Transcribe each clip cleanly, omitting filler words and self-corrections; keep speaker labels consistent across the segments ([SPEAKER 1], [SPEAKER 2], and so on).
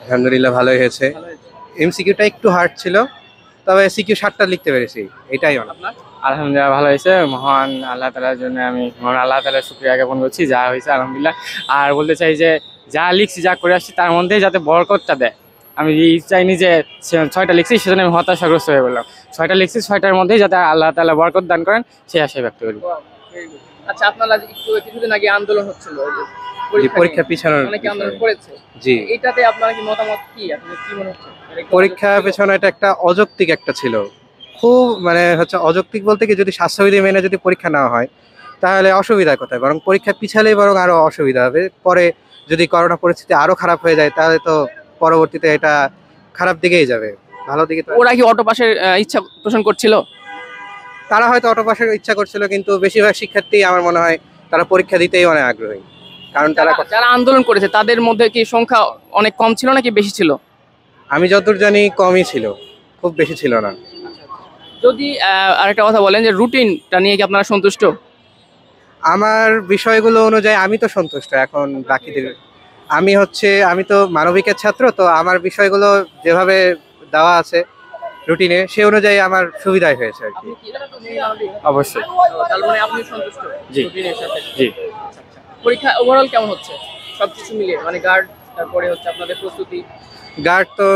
[SPEAKER 1] আলহামদুলিল্লাহ ভালোই হয়েছে।
[SPEAKER 2] ভালো হয়েছে।
[SPEAKER 1] এমসিকিউটা একটু হার্ড ছিল, তবে সিকিউ 7টা লিখতে পেরেছি, এটাই অনেক।
[SPEAKER 2] আপনার?
[SPEAKER 3] আলহামদুলিল্লাহ ভালো হয়েছে। মহান আল্লাহ তাআলার জন্য আমি মহান আল্লাহ তাআলার শুকরিয়া জ্ঞাপন করছি, যা হয়েছে আলহামদুলিল্লাহ। আর বলতে চাই যে যা লিখছি, যা করে আসছি, তার মধ্যেই যাতে বরকতটা দেয়। আমি চাইনি যে 6টা লিখছি সেজন্য আমি হতাশাগ্রস্ত হয়ে বললাম। 6টা লিখছি, 6টার মধ্যেই যাতে আল্লাহ তাআলা বরকত দান করেন, সেই আশাই ব্যক্ত করি।
[SPEAKER 2] Wow, very good. আচ্ছা, আপনারা কিছুদিন আগে আন্দোলন হচ্ছিল, ওই যে
[SPEAKER 1] পরীক্ষা
[SPEAKER 2] নিয়ে।
[SPEAKER 1] পিছানোর
[SPEAKER 2] অনেকে আন্দোলন
[SPEAKER 1] বিষয়ে।
[SPEAKER 2] করেছে।
[SPEAKER 1] জি,
[SPEAKER 2] এটাতে আপনার কি মতামত, কি আপনার কি মনে হচ্ছে? এটা কি
[SPEAKER 1] পরীক্ষা
[SPEAKER 2] অযৌক্তিক ছিল?
[SPEAKER 1] পেছনে এটা একটা অযৌক্তিক একটা ছিল। খুব মানে হচ্ছে অযৌক্তিক বলতে কি, যদি স্বাস্থ্যবিধি মেনে যদি পরীক্ষা নেওয়া হয় তাহলে অসুবিধার কথা, বরং পরীক্ষা পিছালেই বরং আরো অসুবিধা হবে। পরে যদি করোনা পরিস্থিতি আরো খারাপ হয়ে যায় তাহলে তো পরবর্তীতে এটা খারাপ দিকেই যাবে, ভালো দিকে তো।
[SPEAKER 2] ওরা কি অটো পাসের ইচ্ছা পোষণ করছিল?
[SPEAKER 1] তারা হয়তো অটো পাসের ইচ্ছা করছিল, কিন্তু বেশিরভাগ শিক্ষার্থী আমার মনে হয় তারা পরীক্ষা দিতেই অনেক আগ্রহী, কারণ তারা
[SPEAKER 2] যারা আন্দোলন করেছে তাদের মধ্যে কি সংখ্যা অনেক কম ছিল নাকি বেশি ছিল?
[SPEAKER 1] আমি যতদূর জানি কমই ছিল, খুব বেশি ছিল না।
[SPEAKER 2] যদি আরেকটা কথা বলেন যে রুটিনটা নিয়ে কি আপনারা সন্তুষ্ট?
[SPEAKER 1] আমার বিষয়গুলো অনুযায়ী আমি তো সন্তুষ্ট। এখন বাকিদের, আমি তো মানবিকের ছাত্র, তো আমার বিষয়গুলো যেভাবে দেওয়া আছে রুটিনে, সে অনুযায়ী আমার সুবিধাই হয়েছে আর কি।
[SPEAKER 2] আপনি কি
[SPEAKER 3] অবশ্যই।
[SPEAKER 2] তার মানে আপনি সন্তুষ্ট
[SPEAKER 3] জি।
[SPEAKER 2] রুটিনের সাথে?
[SPEAKER 3] জি।
[SPEAKER 2] পরীক্ষা ওভারঅল কেমন হচ্ছে সবকিছু মিলিয়ে, মানে গার্ড, তারপরে হচ্ছে আপনাদের প্রস্তুতি?
[SPEAKER 1] গার্ড তো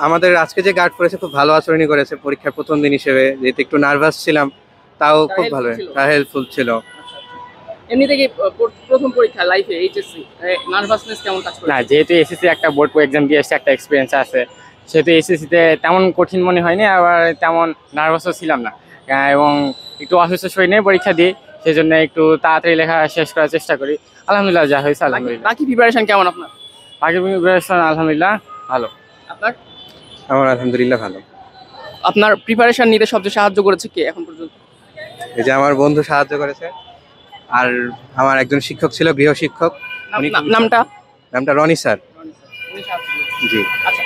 [SPEAKER 1] আমাদের আজকে যে গার্ড করেছে খুব ভালো আচরণই করেছে পরীক্ষার প্রথম দিন হিসেবে, যেহেতু একটু নার্ভাস ছিলাম, তাও
[SPEAKER 2] তারা
[SPEAKER 1] খুব
[SPEAKER 2] helpful
[SPEAKER 1] ভালো,
[SPEAKER 2] ছিল?
[SPEAKER 1] তাও হেল্পফুল ছিল।
[SPEAKER 2] আচ্ছা, আচ্ছা। এমনিতে কি প্রথম পরীক্ষা লাইফে এইচএসসি নার্ভাসনেস কেমন কাজ করে?
[SPEAKER 3] না, যেহেতু এসএসসি একটা বোর্ড এক্সাম দিয়ে এসে একটা এক্সপিরিয়েন্স আছে, সেহেতু এসএসসিতে তেমন কঠিন মনে হয়নি, আবার তেমন নার্ভাসও ছিলাম না। এবং একটু অসুস্থ শরীর নিয়ে পরীক্ষা দিই, সেই জন্য একটু তাড়াতাড়ি লেখা শেষ করার চেষ্টা করি। আলহামদুলিল্লাহ যা হয়েছে আলহামদুলিল্লাহ।
[SPEAKER 2] বাকি প্রিপারেশন কেমন আপনার?
[SPEAKER 3] বাকি প্রিপারেশন আলহামদুলিল্লাহ ভালো।
[SPEAKER 2] আপনার
[SPEAKER 1] আমার আলহামদুলিল্লাহ ভালো।
[SPEAKER 2] আপনার প্রিপারেশন নিতে সবচেয়ে সাহায্য করেছে কে এখন পর্যন্ত?
[SPEAKER 1] এই যে আমার বন্ধু সাহায্য করেছে, আর আমার একজন শিক্ষক ছিল, গৃহ শিক্ষক। উনি
[SPEAKER 2] নামটা?
[SPEAKER 1] নামটা রনি স্যার।
[SPEAKER 2] উনি সাহায্য করেছেন।
[SPEAKER 1] জি।
[SPEAKER 2] আচ্ছা,